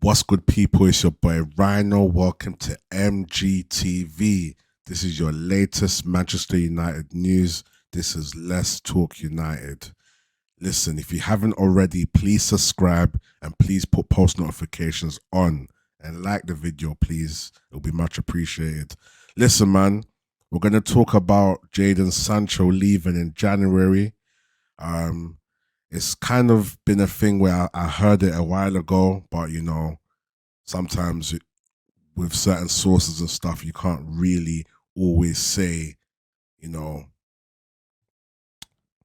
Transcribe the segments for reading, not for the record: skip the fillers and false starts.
What's good, people? It's your boy Rhino. Welcome to MGTV. This is your latest Manchester United news. This is Let's Talk United. Listen, if you haven't already, please subscribe and please put post notifications on and like the video, please. It'll be much appreciated. Listen, man, we're going to talk about Jadon Sancho leaving in January. Um, it's kind of been a thing where I heard it a while ago, but sometimes with certain sources and stuff, you can't really always say, you know,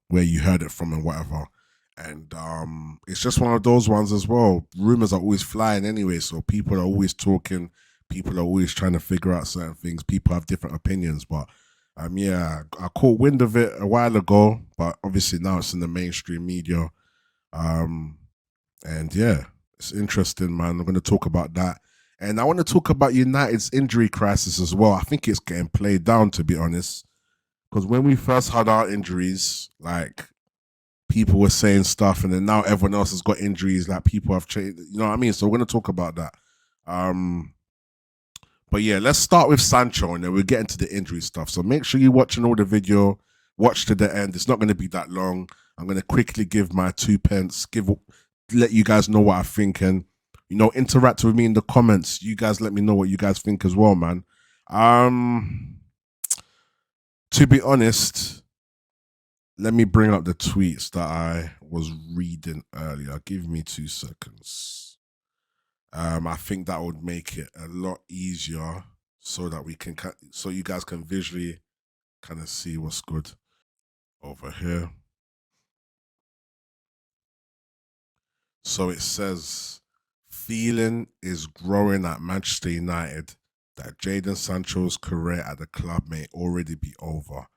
where you heard it from and whatever. And it's just one of those ones as well. Rumors are always flying anyway, so people are always talking. People are always trying to figure out certain things. People have different opinions, but yeah, I caught wind of it a while ago, but obviously now it's in the mainstream media. Um, and yeah, it's interesting, man. I'm going to talk about that. And I want to talk about United's injury crisis as well. I think it's getting played down, to be honest. Because when we first had our injuries, like people were saying stuff, and then now everyone else has got injuries. Like people have changed, you know what I mean? So we're going to talk about that. Um, but yeah, let's start with Sancho, and then we'll get into the injury stuff. So make sure you're watching all the video. Watch to the end. It's not going to be that long. I'm going to quickly give my 2 pence. Let you guys know what I'm thinking. Interact with me in the comments. You guys let me know what you guys think as well, man. Um, to be honest, let me bring up the tweets that I was reading earlier. Give me 2 seconds. I think that would make it a lot easier so that so you guys can visually kind of see what's good over here. So it says, feeling is growing at Manchester United that Jadon Sancho's career at the club may already be over.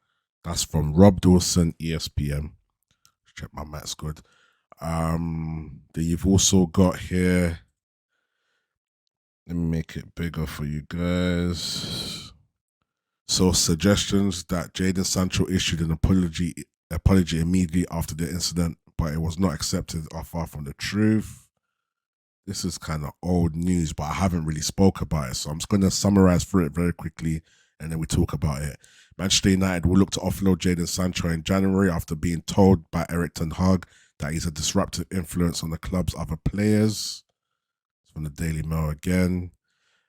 That's from Rob Dawson, ESPN. Check my maths good. Then you've also got here. Let me make it bigger for you guys. So suggestions that Jadon Sancho issued an apology immediately after the incident, but it was not accepted or far from the truth. This is kind of old news, but I haven't really spoke about it. So I'm just going to summarize through it very quickly and then we talk about it. Manchester United will look to offload Jadon Sancho in January after being told by Eric Ten Hag that he's a disruptive influence on the club's other players. It's from the Daily Mail again.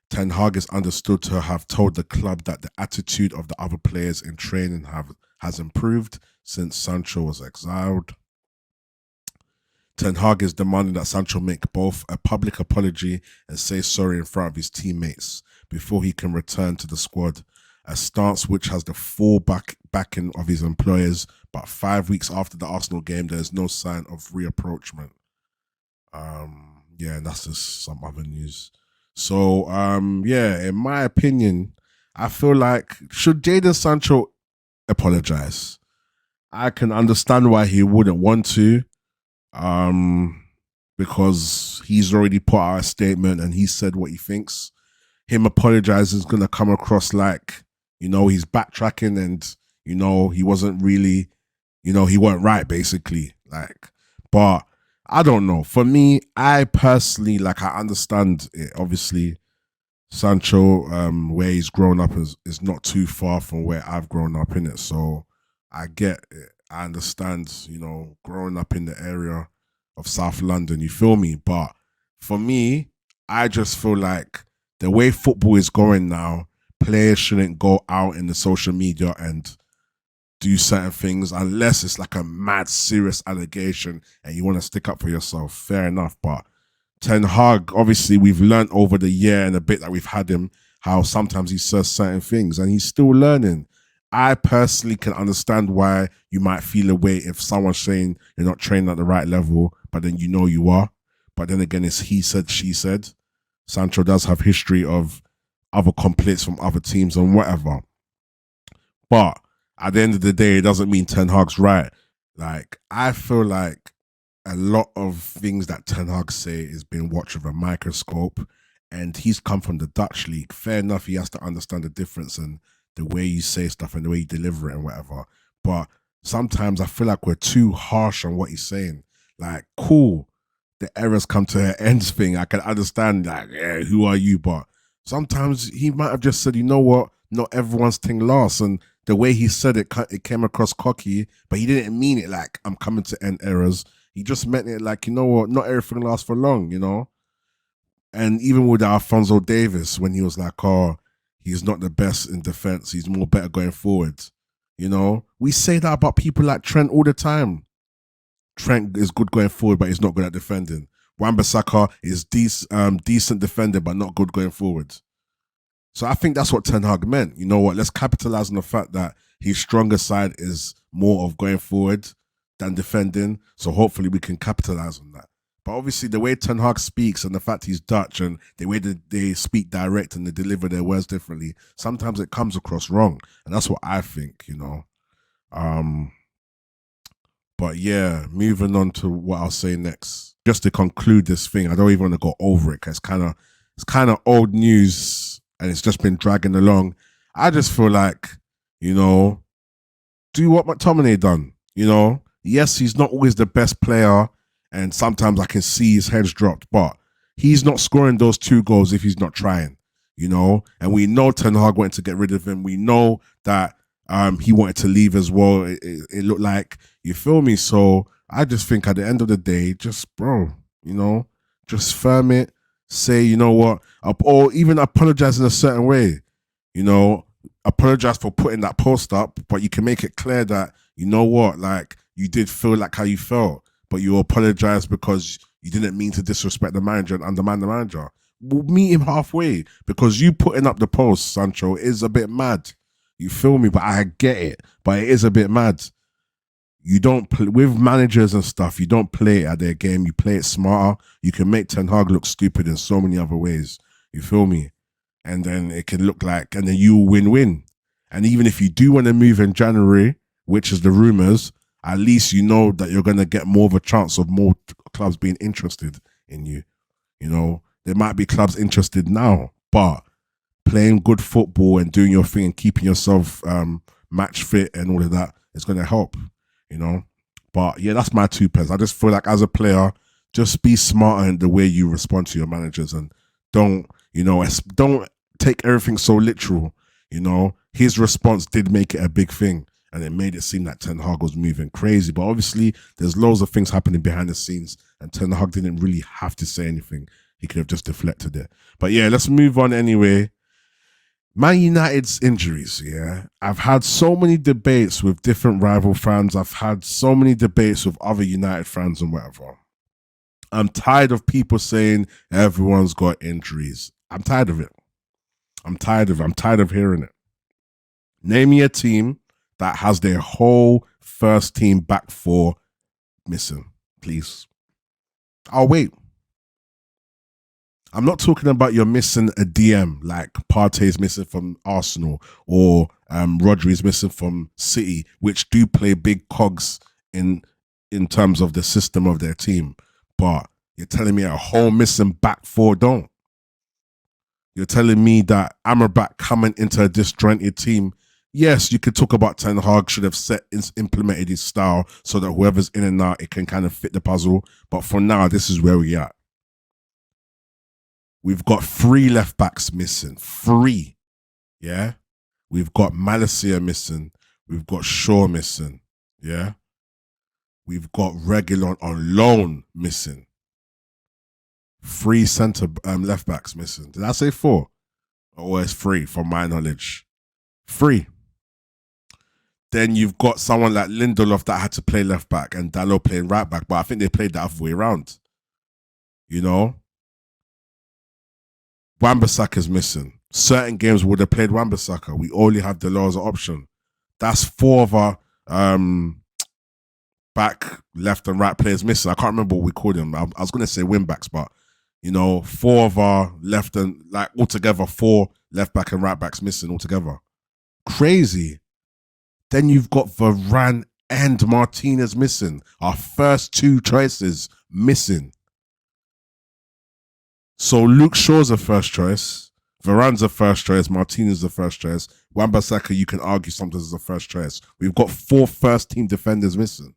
Ten Hag is understood to have told the club that the attitude of the other players in training has improved since Sancho was exiled. Ten Hag is demanding that Sancho make both a public apology and say sorry in front of his teammates before he can return to the squad. A stance which has the full backing of his employers, but 5 weeks after the Arsenal game, there is no sign of reapproachment. Yeah, and that's just some other news. So, yeah, in my opinion, I feel like should Jadon Sancho apologize? I can understand why he wouldn't want to, um, because he's already put out a statement and he said what he thinks. Him apologizing is gonna come across like he's backtracking and he wasn't really he weren't right basically like, but I don't know. For me, I personally like I understand it. Obviously, Sancho, where he's grown up is not too far from where I've grown up in it. So I get it. I understand, growing up in the area of South London, you feel me? But for me, I just feel like the way football is going now, players shouldn't go out in the social media and do certain things unless it's like a mad serious allegation and you want to stick up for yourself. Fair enough. But Ten Hag, obviously, we've learned over the year and a bit that we've had him how sometimes he says certain things and he's still learning. I personally can understand why you might feel a way if someone's saying you're not training at the right level, but then you are. But then again, it's he said, she said. Sancho does have history of other complaints from other teams and whatever. But at the end of the day, it doesn't mean Ten Hag's right. Like, I feel like a lot of things that Ten Hag say is being watched with a microscope, and he's come from the Dutch league. Fair enough, he has to understand the difference and the way you say stuff and the way you deliver it and whatever. But sometimes I feel like we're too harsh on what he's saying. Like, cool. the errors come to her ends thing, I can understand like, yeah, who are you? But sometimes he might have just said, you know what, not everyone's thing lasts. And the way he said it, it came across cocky, but he didn't mean it like I'm coming to end errors. He just meant it like, you know what, not everything lasts for long, you know? And even with Alfonso Davis, when he was like, oh, he's not the best in defense, he's more better going forward. You know, we say that about people like Trent all the time. Trent is good going forward, but he's not good at defending. Wan-Bissaka is decent defender, but not good going forward. So I think that's what Ten Hag meant. You know what? Let's capitalize on the fact that his stronger side is more of going forward than defending. So hopefully we can capitalize on that. But obviously, the way Ten Hag speaks and the fact he's Dutch and the way that they speak direct and they deliver their words differently, sometimes it comes across wrong. And that's what I think, you know. But yeah, moving on to what I'll say next. Just to conclude this thing, I don't even want to go over it because it's kind of old news and it's just been dragging along. I just feel like, you know, do what McTominay done. You know, yes, he's not always the best player, and sometimes I can see his head's dropped, but he's not scoring those 2 goals if he's not trying. You know, and we know Ten Hag wanted to get rid of him. We know that he wanted to leave as well. It looked like, you feel me? So I just think at the end of the day, just bro, you know, just firm it. Say, you know what, or even apologize in a certain way. You know, apologize for putting that post up, but you can make it clear that, you know what, like you did feel like how you felt, but you apologize because you didn't mean to disrespect the manager and undermine the manager. We'll meet him halfway, because you putting up the post, Sancho, is a bit mad. You feel me? But I get it. But it is a bit mad. You don't with managers and stuff. You don't play it at their game. You play it smarter. You can make Ten Hag look stupid in so many other ways. You feel me? And then it can look like, and then you win-win. And even if you do want to move in January, which is the rumors, at least you know that you're going to get more of a chance of more clubs being interested in you. You know, there might be clubs interested now, but playing good football and doing your thing and keeping yourself match fit and all of that is going to help, you know. But yeah, that's my 2 pence. I just feel like as a player, just be smarter in the way you respond to your managers and don't, you know, don't take everything so literal. You know, his response did make it a big thing and it made it seem like Ten Hag was moving crazy. But obviously, there's loads of things happening behind the scenes and Ten Hag didn't really have to say anything. He could have just deflected it. But yeah, let's move on anyway. Man United's injuries, yeah. I've had so many debates with different rival fans. I've had so many debates with other United fans and whatever. I'm tired of people saying everyone's got injuries. I'm tired of it. I'm tired of hearing it. Name me a team that has their whole first team back 4 missing, please. I'll wait. I'm not talking about you're missing a DM like Partey's missing from Arsenal or Rodri's missing from City, which do play big cogs in terms of the system of their team. But you're telling me a whole missing back 4 don't. You're telling me that Amrabat coming into a disjointed team. Yes, you could talk about Ten Hag should have implemented his style so that whoever's in and out, it can kind of fit the puzzle. But for now, this is where we're at. We've got 3 left backs missing. 3. Yeah. We've got Malacia missing. We've got Shaw missing. Yeah. We've got Reguilon on loan missing. 3 centre left backs missing. Did I say 4? Or it's 3 from my knowledge. 3. Then you've got someone like Lindelof that had to play left back and Dalot playing right back, but I think they played the other way around. You know? Wan-Bissaka's missing. Certain games would have played Wan-Bissaka. We only have Delors as an option. That's 4 of our back, left and right players missing. I can't remember what we called them. I was going to say wing backs, but, you know, 4 of our left and, like, altogether 4 left back and right backs missing altogether. Crazy. Then you've got Varane and Martinez missing. Our first 2 choices missing. So Luke Shaw's a first choice. Varane's a first choice. Martinez is a first choice. Wan-Bissaka, you can argue sometimes is a first choice. We've got 4 first team defenders missing.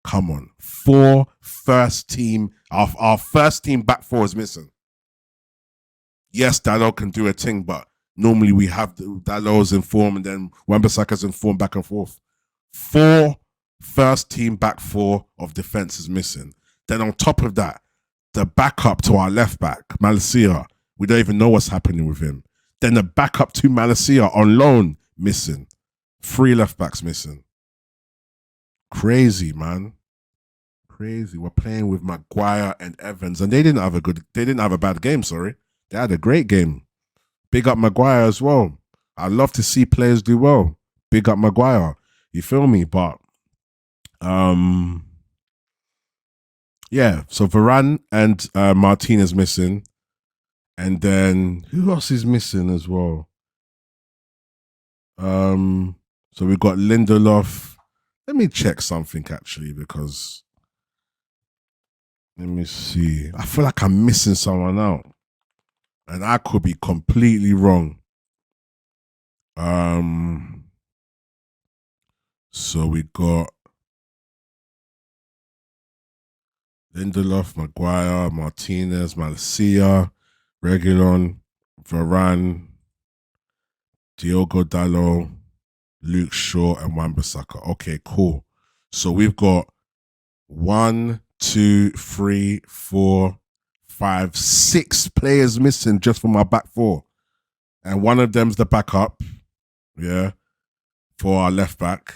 Come on. 4 first team Our first team back four is missing. Yes, Dalot can do a thing, but normally we have Dalot's in form and then Wan-Bissaka's in form back and forth. 4 first team back four of defense is missing. Then on top of that, the backup to our left back, Malacia, we don't even know what's happening with him. Then the backup to Malacia on loan, missing. 3 left backs missing. Crazy, man. Crazy. We're playing with Maguire and Evans, and they didn't have a bad game, sorry. They had a great game. Big up Maguire as well. I love to see players do well. Big up Maguire. You feel me? But yeah, so Varane and Martinez missing. And then who else is missing as well? So we've got Lindelof. Let me check something actually, because let me see. I feel like I'm missing someone out. And I could be completely wrong. So we got Lindelof, Maguire, Martinez, Malacia, Reguilon, Varane, Diogo Dalot, Luke Shaw, and Wan-Bissaka. Okay, cool. So we've got 1, 2, 3, 4, 5, 6 players missing just from our back four. And one of them's the backup, yeah, for our left back.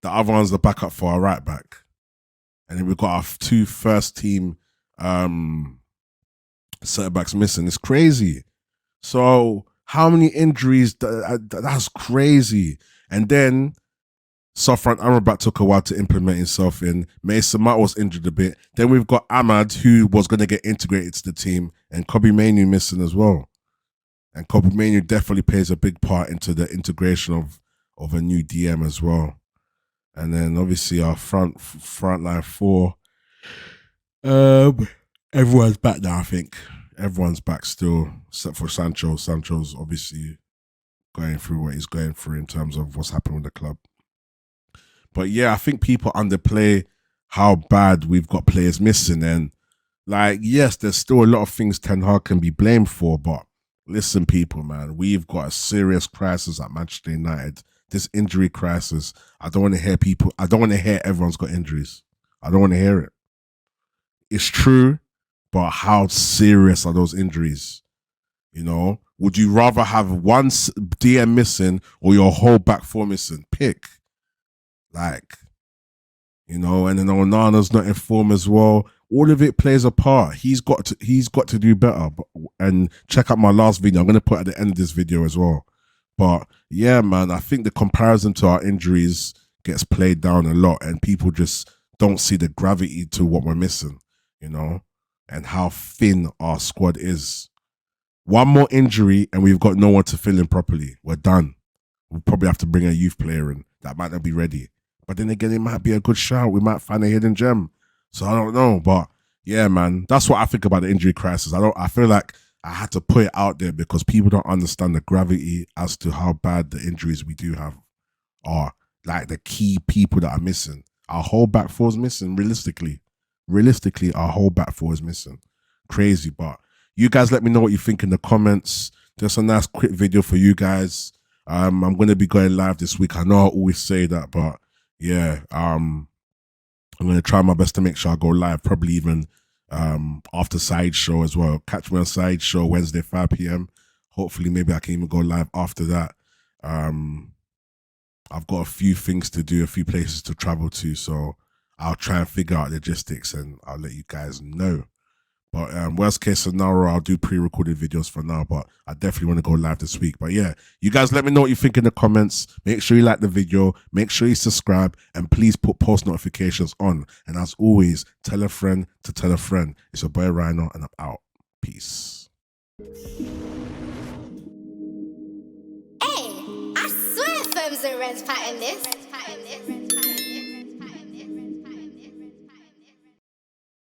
The other one's the backup for our right back. And then we've got our 2 first team centre backs missing. It's crazy. So how many injuries? That's crazy. And then Sofran Amrabat took a while to implement himself in. Mason Mount was injured a bit. Then we've got Ahmad, who was going to get integrated to the team, and Kobe Mainoo missing as well. And Kobe Mainoo definitely plays a big part into the integration of a new DM as well. And then obviously our front line 4. Everyone's back now, I think. Everyone's back still, except for Sancho. Sancho's obviously going through what he's going through in terms of what's happened with the club. But yeah, I think people underplay how bad we've got players missing. And like, yes, there's still a lot of things Ten Hag can be blamed for, but listen, people, man, we've got a serious crisis at Manchester United. This injury crisis. I don't want to hear everyone's got injuries. I don't want to hear it. It's true, but how serious are those injuries? You know, would you rather have one DM missing or your whole back four missing? Pick. Like, you know, and then Onana's not in form as well. All of it plays a part. He's got to do better. And check out my last video. I'm going to put at the end of this video as well. But yeah, man, I think the comparison to our injuries gets played down a lot, and people just don't see the gravity to what we're missing, you know, and how thin our squad is. One more injury and we've got no one to fill in properly. We're done. We'll probably have to bring a youth player in that might not be ready. But then again, it might be a good shout. We might find a hidden gem. So I don't know. But yeah, man, that's what I think about the injury crisis. I feel like I had to put it out there because people don't understand the gravity as to how bad the injuries we do have are. Like the key people that are missing. Our whole back four is missing, realistically. Realistically, our whole back four is missing. Crazy, but you guys let me know what you think in the comments. Just a nice quick video for you guys. I'm going to be going live this week. I know I always say that, but yeah, I'm going to try my best to make sure I go live, probably even after Sideshow as well. Catch me on Sideshow Wednesday, 5 p.m. Hopefully, maybe I can even go live after that. I've got a few things to do, a few places to travel to, so I'll try and figure out logistics and I'll let you guys know. But worst case scenario, I'll do pre-recorded videos for now, but I definitely want to go live this week. But yeah, you guys let me know what you think in the comments. Make sure you like the video, make sure you subscribe, and please put post notifications on. And as always, tell a friend to tell a friend. It's your boy Rhino, and I'm out. Peace. Hey, I swear firms and rents pattern this.